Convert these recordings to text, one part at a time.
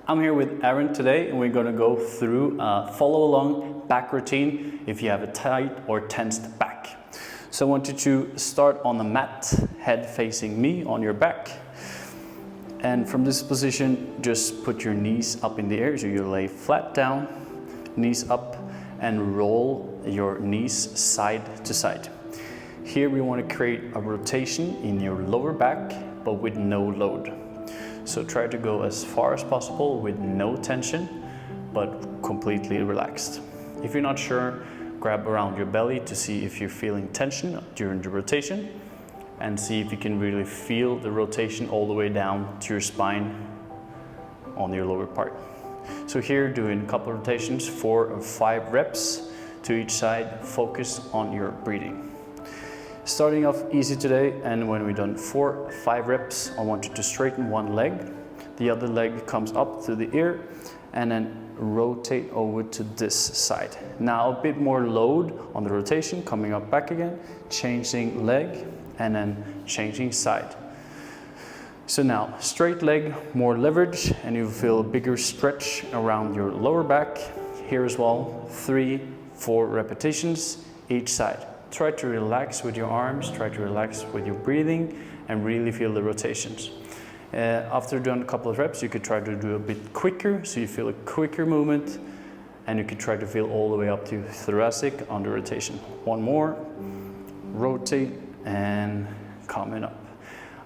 I'm here with Aaron today, and we're going to go through a follow along back routine if you have a tight or tensed back. So I want you to start on the mat, head facing me on your back. And from this position, just put your knees up in the air, so you lay flat down, knees up, and roll your knees side to side. Here we want to create a rotation in your lower back, but with no load. So try to go as far as possible with no tension, but completely relaxed. If you're not sure, grab around your belly to see if you're feeling tension during the rotation, and see if you can really feel the rotation all the way down to your spine on your lower part. So here, doing a couple of rotations, 4 or 5 reps to each side. Focus on your breathing. Starting off easy today, and when we've done 4 or 5 reps, I want you to straighten one leg. The other leg comes up to the ear, and then rotate over to this side. Now a bit more load on the rotation, coming up back again, changing leg, and then changing side. So now, straight leg, more leverage, and you feel a bigger stretch around your lower back. Here as well, 3 or 4 repetitions each side. Try to relax with your arms, try to relax with your breathing, and really feel the rotations. After doing a couple of reps, you could try to do a bit quicker, so you feel a quicker movement, and you could try to feel all the way up to thoracic on the rotation. One more, rotate, and coming up.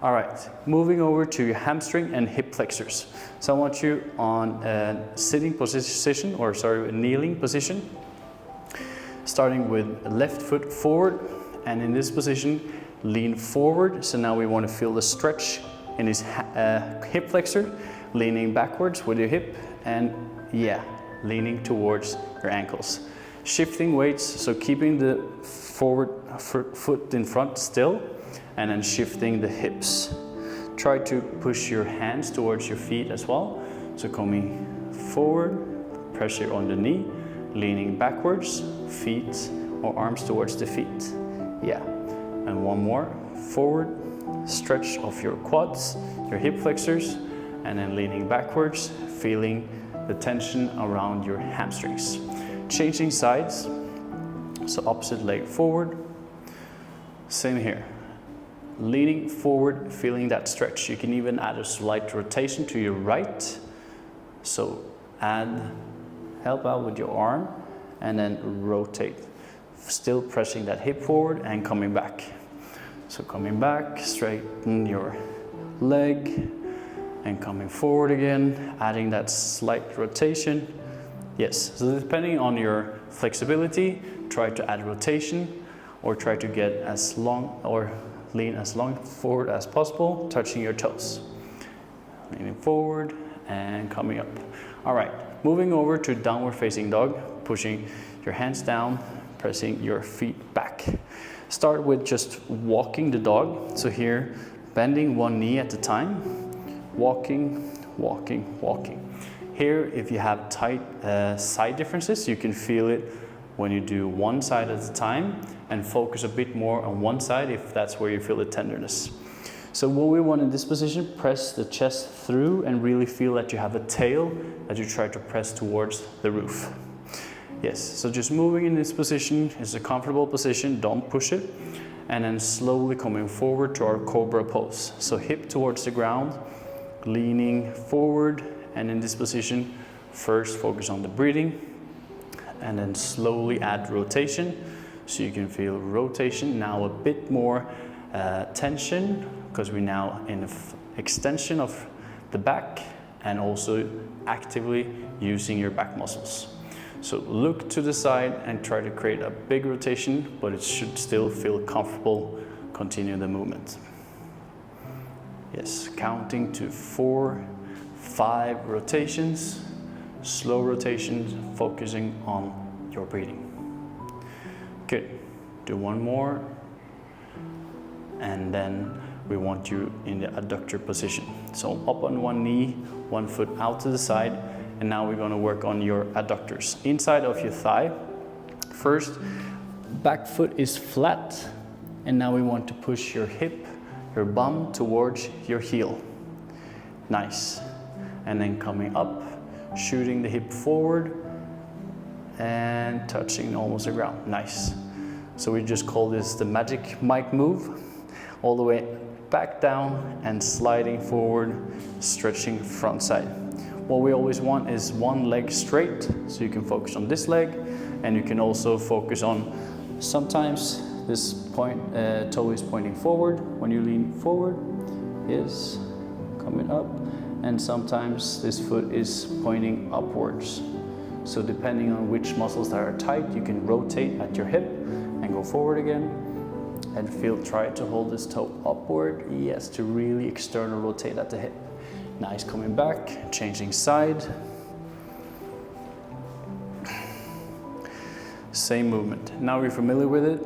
All right, moving over to your hamstring and hip flexors. So I want you on a sitting position, or sorry, a kneeling position. Starting with left foot forward, and in this position, lean forward. So now we want to feel the stretch in his hip flexor, leaning backwards with your hip, and leaning towards your ankles. Shifting weights, so keeping the forward foot in front still, and then shifting the hips. Try to push your hands towards your feet as well. So coming forward, pressure on the knee, leaning backwards, feet or arms towards the feet. And one more, forward, stretch of your quads, your hip flexors, and then leaning backwards, feeling the tension around your hamstrings. Changing sides, so opposite leg forward, same here. Leaning forward, feeling that stretch. You can even add a slight rotation to your right. So help out with your arm, and then rotate. Still pressing that hip forward and coming back. So coming back, straighten your leg, and coming forward again, adding that slight rotation. Yes, so depending on your flexibility, try to add rotation, or try to get as long or lean as long forward as possible, touching your toes. Leaning forward and coming up. All right, moving over to downward facing dog, pushing your hands down, pressing your feet back. Start with just walking the dog. So here, bending one knee at a time, walking, walking, walking. Here, if you have tight side differences, you can feel it when you do one side at a time, and focus a bit more on one side if that's where you feel the tenderness. So what we want in this position, press the chest through and really feel that you have a tail that you try to press towards the roof. Yes, so just moving in this position is a comfortable position, don't push it. And then slowly coming forward to our cobra pose. So hip towards the ground, leaning forward, and in this position, first focus on the breathing, and then slowly add rotation. So you can feel rotation, now a bit more tension, because we're now in an extension of the back, and also actively using your back muscles. So look to the side and try to create a big rotation, but it should still feel comfortable. Continue the movement. Yes, counting to 4, 5 rotations, slow rotations, focusing on your breathing. Good. Do one more, and then we want you in the adductor position. So up on one knee, one foot out to the side, and now we're going to work on your adductors. Inside of your thigh. First, back foot is flat, and now we want to push your hip, your bum towards your heel. Nice. and then coming up, shooting the hip forward and touching almost the ground. Nice. So we just call this the magic Mike move. All the way back down and sliding forward, stretching front side. What we always want is one leg straight, so you can focus on this leg, and you can also focus on sometimes this toe is pointing forward when you lean forward, is coming up, and sometimes this foot is pointing upwards. So depending on which muscles that are tight, you can rotate at your hip and go forward again. And try to hold this toe upward, yes, to really external rotate at the hip. Nice, coming back, changing side. Same movement. Now we're familiar with it.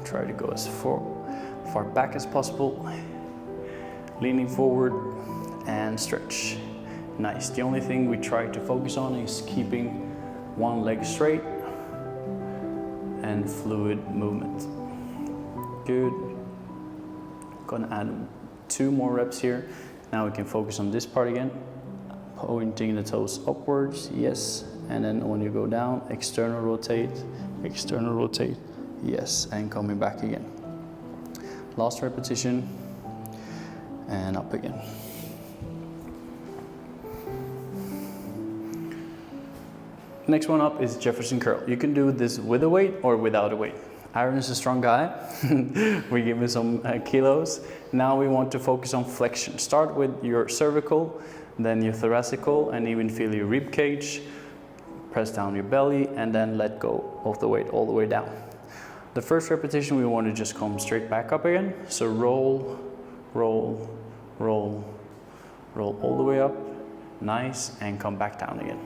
Try to go as far back as possible. Leaning forward and stretch. Nice. The only thing we try to focus on is keeping one leg straight and fluid movement. Good. Gonna add 2 more reps here. Now we can focus on this part again. Pointing the toes upwards, yes. And then when you go down, external rotate, yes. And coming back again. Last repetition, and up again. Next one up is Jefferson curl. You can do this with a weight or without a weight. Aaron is a strong guy. We give him some kilos. Now we want to focus on flexion. Start with your cervical, then your thoracical, and even feel your rib cage. Press down your belly and then let go of the weight all the way down. The first repetition we want to just come straight back up again. So roll, roll, roll, roll all the way up. Nice, and come back down again.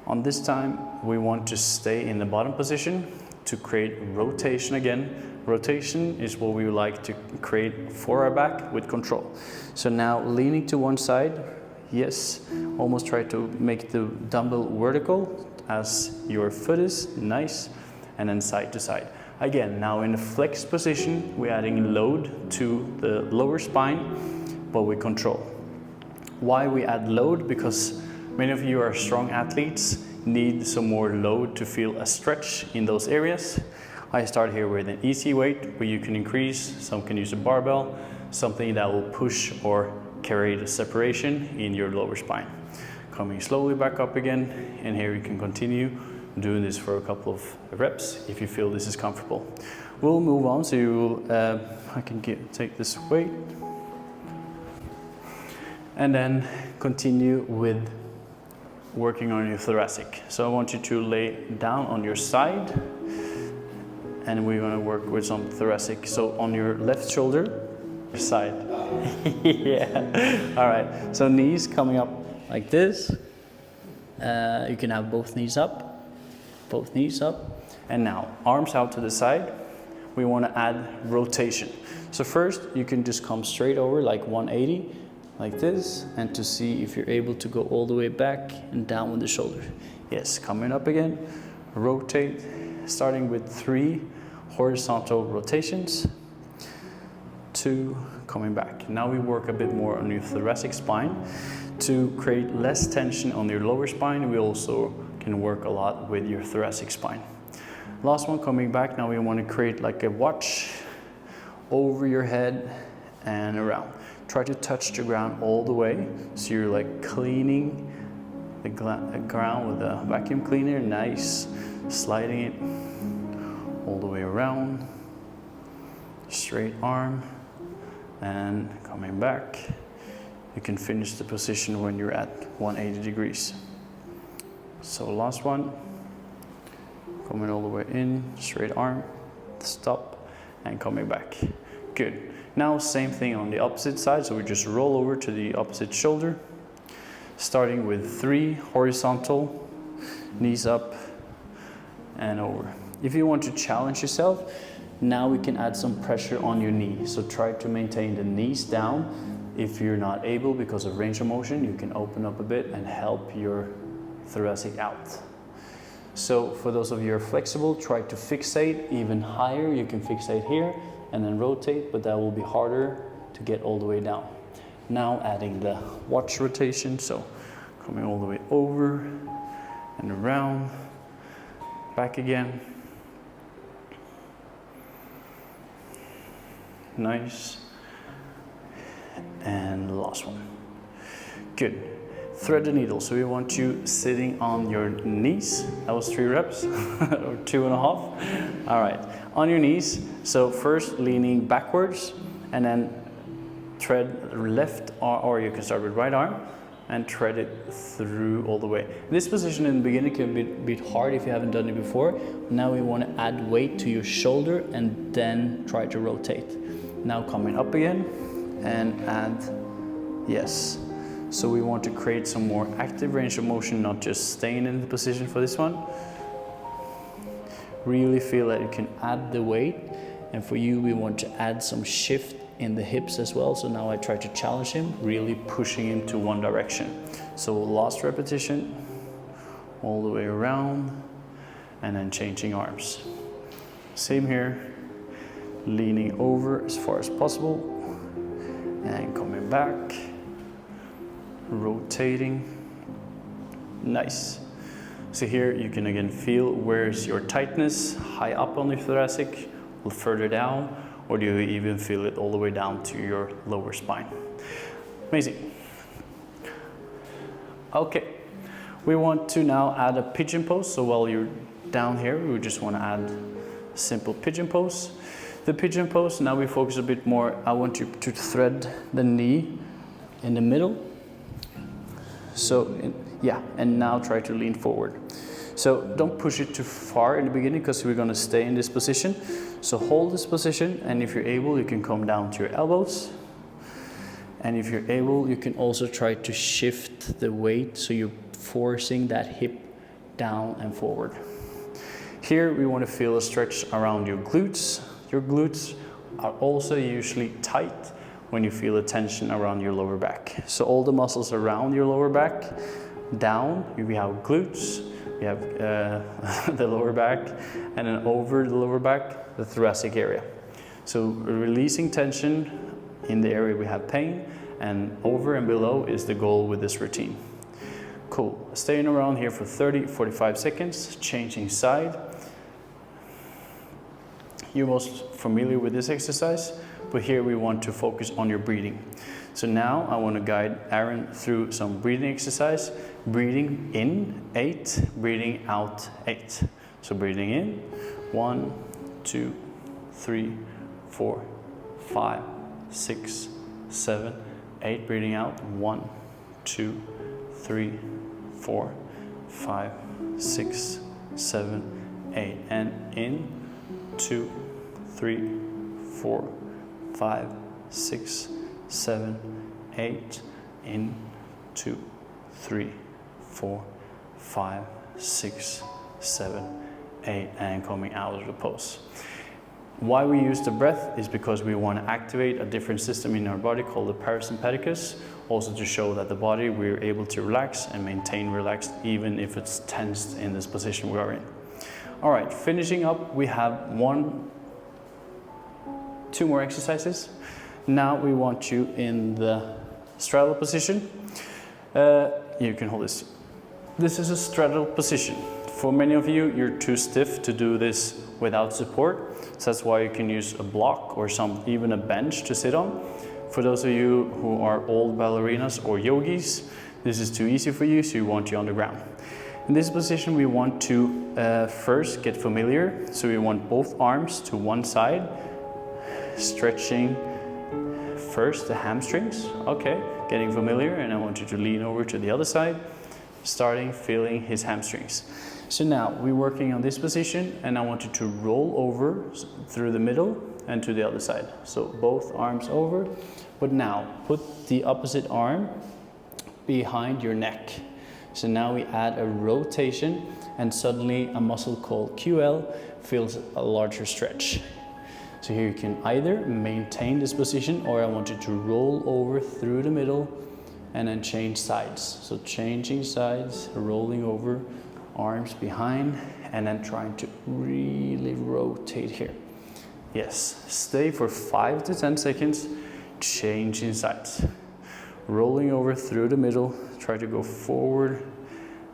On this time, we want to stay in the bottom position to create rotation again. Rotation is what we would like to create for our back with control. So now leaning to one side, yes, almost try to make the dumbbell vertical as your foot is, nice, and then side to side. Again, now in the flex position, we're adding load to the lower spine, but with control. Why we add load? Because many of you are strong athletes, need some more load to feel a stretch in those areas. I start here with an easy weight where you can increase. Some can use a barbell, something that will push or carry the separation in your lower spine. Coming slowly back up again, and here you can continue doing this for a couple of reps if you feel this is comfortable. We'll move on, so I can take this weight and then continue with working on your thoracic. So I want you to lay down on your side, and we're going to work with some thoracic. So on your left shoulder, side. Yeah. All right. So knees coming up like this. You can have both knees up, and now arms out to the side. We want to add rotation. So first, you can just come straight over like 180. Like this, and to see if you're able to go all the way back and down with the shoulder. Yes, coming up again, rotate, starting with 3 horizontal rotations, 2, coming back. Now we work a bit more on your thoracic spine. To create less tension on your lower spine, we also can work a lot with your thoracic spine. Last one, coming back. Now we want to create like a watch over your head and around. Try to touch the ground all the way, so you're like cleaning the ground with a vacuum cleaner. Nice, sliding it all the way around, straight arm, and coming back. You can finish the position when you're at 180 degrees. So last one, coming all the way in, straight arm, stop, and coming back. Good. Now same thing on the opposite side, so we just roll over to the opposite shoulder, starting with 3 horizontal, knees up and over. If you want to challenge yourself, now we can add some pressure on your knee. So try to maintain the knees down. If you're not able because of range of motion, you can open up a bit and help your thoracic out. So for those of you who are flexible, try to fixate even higher. You can fixate here and then rotate, but that will be harder to get all the way down. Now adding the watch rotation, so Coming all the way over and around, back again. Nice. And last one. Good. Thread the needle. So we want you sitting on your knees. That was 3 reps, or 2.5. All right, on your knees. So first leaning backwards, and then thread left arm, or you can start with right arm, and thread it through all the way. This position in the beginning can be a bit hard if you haven't done it before. Now we want to add weight to your shoulder and then try to rotate. Now coming up again and add, yes. So we want to create some more active range of motion, not just staying in the position for this one. Really feel that you can add the weight, and for you we want to add some shift in the hips as well. So now I try to challenge him, really pushing him to one direction. So last repetition, all the way around, and then changing arms. Same here, leaning over as far as possible, and coming back, rotating. Nice. So here you can again feel where's your tightness, high up on your thoracic, or further down, or do you even feel it all the way down to your lower spine? Amazing. Okay, we want to now add a pigeon pose. So while you're down here, we just want to add a simple pigeon pose. The pigeon pose, now we focus a bit more. I want you to thread the knee in the middle. So, yeah, and now try to lean forward. So don't push it too far in the beginning because we're going to stay in this position. So hold this position, and if you're able, you can come down to your elbows. And if you're able, you can also try to shift the weight so you're forcing that hip down and forward. Here we want to feel a stretch around your glutes. Your glutes are also usually tight when you feel a tension around your lower back. So all the muscles around your lower back, down, we have glutes, we have the lower back, and then over the lower back, the thoracic area. So releasing tension in the area we have pain, and over and below is the goal with this routine. Cool. Staying around here for 30-45 seconds, changing side. You're most familiar with this exercise, but here we want to focus on your breathing. So now I want to guide Aaron through some breathing exercise. Breathing in, 8, breathing out, 8. So breathing in, 1, 2, 3, 4, 5, 6, 7, 8. Breathing out, 1, 2, 3, 4, 5, 6, 7, 8. And in, 2, 3, 4, 5, 6, 7, 8. In, 2, 3, 4, 5, 6, 7, 8. And coming out of the pose. Why we use the breath is because we want to activate a different system in our body called the parasympathicus, also to show that the body we're able to relax and maintain relaxed even if it's tensed in this position we are in. All right, finishing up, we have 2 more exercises. Now we want you in the straddle position. You can hold this. This is a straddle position. For many of you, you're too stiff to do this without support. So that's why you can use a block or even a bench to sit on. For those of you who are old ballerinas or yogis, this is too easy for you, so you want you on the ground. In this position, we want to first get familiar. So we want both arms to one side, stretching first the hamstrings. Okay, getting familiar, and I want you to lean over to the other side, starting feeling his hamstrings. So now we're working on this position, and I want you to roll over through the middle and to the other side. So both arms over, but now put the opposite arm behind your neck. So now we add a rotation, and suddenly a muscle called QL feels a larger stretch. So here you can either maintain this position, or I want you to roll over through the middle and then change sides. So changing sides, rolling over, arms behind, and then trying to really rotate here. Yes, stay for 5 to 10 seconds, changing sides. rolling over through the middle, try to go forward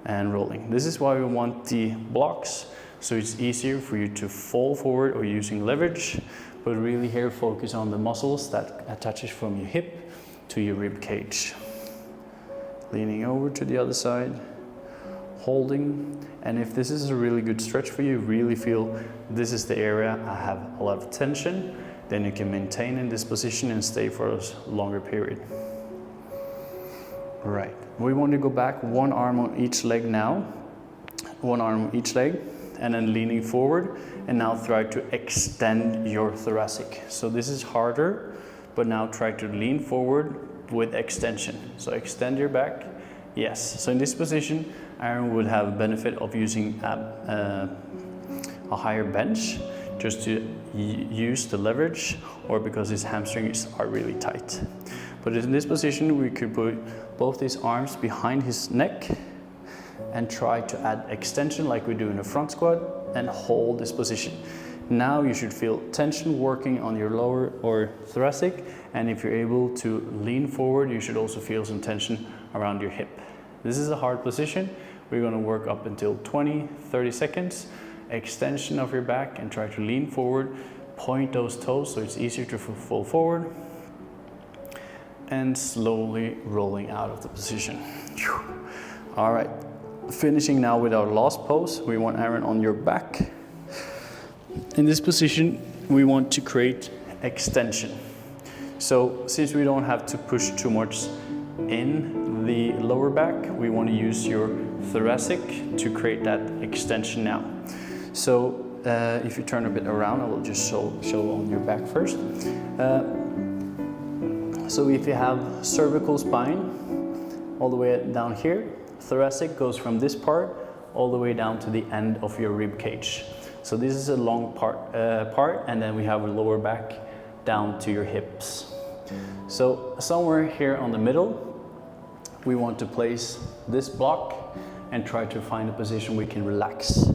and rolling. This is why we want the blocks, so it's easier for you to fall forward or using leverage, but really here focus on the muscles that attaches from your hip to your rib cage. Leaning over to the other side, holding, and if this is a really good stretch for you, really feel this is the area I have a lot of tension, then you can maintain in this position and stay for a longer period. Right, we want to go back, one arm on each leg now, one arm on each leg, and then leaning forward, and now try to extend your thoracic. So this is harder, but now try to lean forward with extension. So extend your back, yes. So in this position, Aaron would have a benefit of using a higher bench just to use the leverage, or because his hamstrings are really tight. But in this position, we could put both his arms behind his neck and try to add extension like we do in a front squat and hold this position. Now you should feel tension working on your lower or thoracic, and if you're able to lean forward, you should also feel some tension around your hip. This is a hard position. We're going to work up until 20-30 seconds. Extension of your back and try to lean forward, point those toes so it's easier to fall forward, and slowly rolling out of the position. All right, finishing now with our last pose. We want Aaron on your back. In this position, we want to create extension. So since we don't have to push too much in the lower back, we want to use your thoracic to create that extension now. So if you turn a bit around, I will just show on your back first. So if you have cervical spine all the way down here, thoracic goes from this part all the way down to the end of your rib cage. So this is a long part, and then we have a lower back down to your hips. So somewhere here on the middle, we want to place this block and try to find a position we can relax.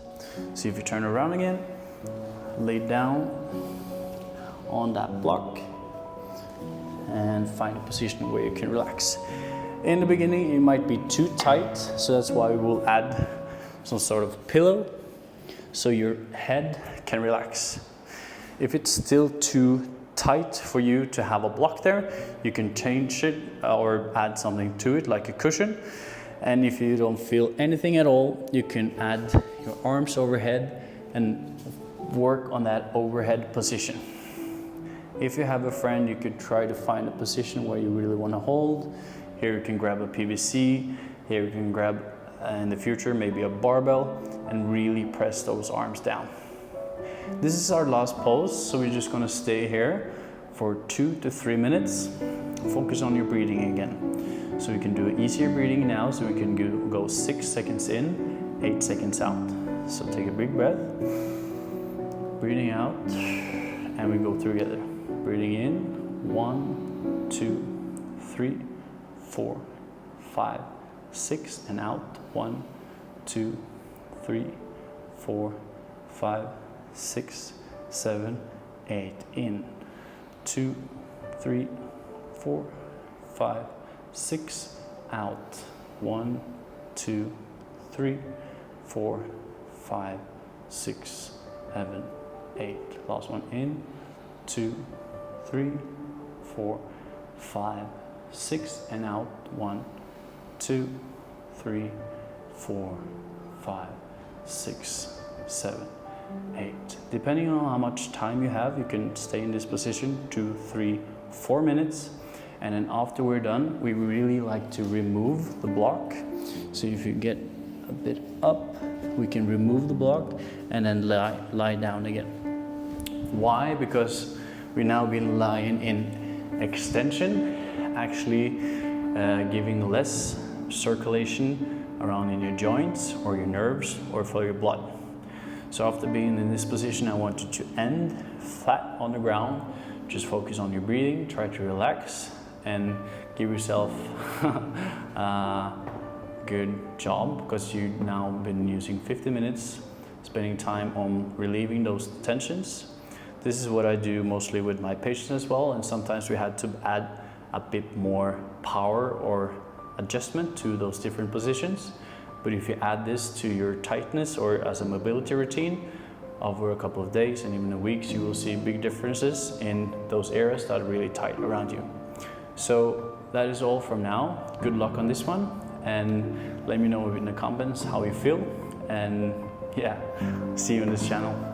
So if you turn around again, lay down on that block and find a position where you can relax. In the beginning, it might be too tight, so that's why we will add some sort of pillow so your head can relax. If it's still too tight for you to have a block there, you can change it or add something to it like a cushion. And if you don't feel anything at all, you can add your arms overhead and work on that overhead position. If you have a friend, you could try to find a position where you really want to hold. Here you can grab a PVC, here you can grab in the future maybe a barbell, and really press those arms down. This is our last pose, so we're just going to stay here for 2 to 3 minutes. Focus on your breathing again. So we can do easier breathing now, so we can go 6 seconds in, 8 seconds out. So take a big breath, breathing out, and we go together. Breathing in, 1, 2, 3, 4, 5, 6, and out, 1, 2, 3, 4, 5, 6, 7, 8, in, 2, 3, 4, 5, 6, out, 1, 2, 3, 4, 5, 6, 7, 8. Last one, in, 2, 3, 4, 5, 6, and out, 1, 2, 3, 4, 5, 6, 7, 8. Depending on how much time you have, you can stay in this position 2, 3, 4 minutes. And then after we're done, we really like to remove the block. So if you get a bit up, we can remove the block and then lie down again. Why? Because we've now been lying in extension, actually giving less circulation around in your joints or your nerves or for your blood. So after being in this position, I want you to end flat on the ground. Just focus on your breathing, try to relax, and give yourself a good job, because you've now been using 50 minutes, spending time on relieving those tensions. This is what I do mostly with my patients as well, and sometimes we had to add a bit more power or adjustment to those different positions. But if you add this to your tightness or as a mobility routine over a couple of days and even weeks, you will see big differences in those areas that are really tight around you. So that is all from now. Good luck on this one, and let me know in the comments how you feel, and yeah, see you on this channel.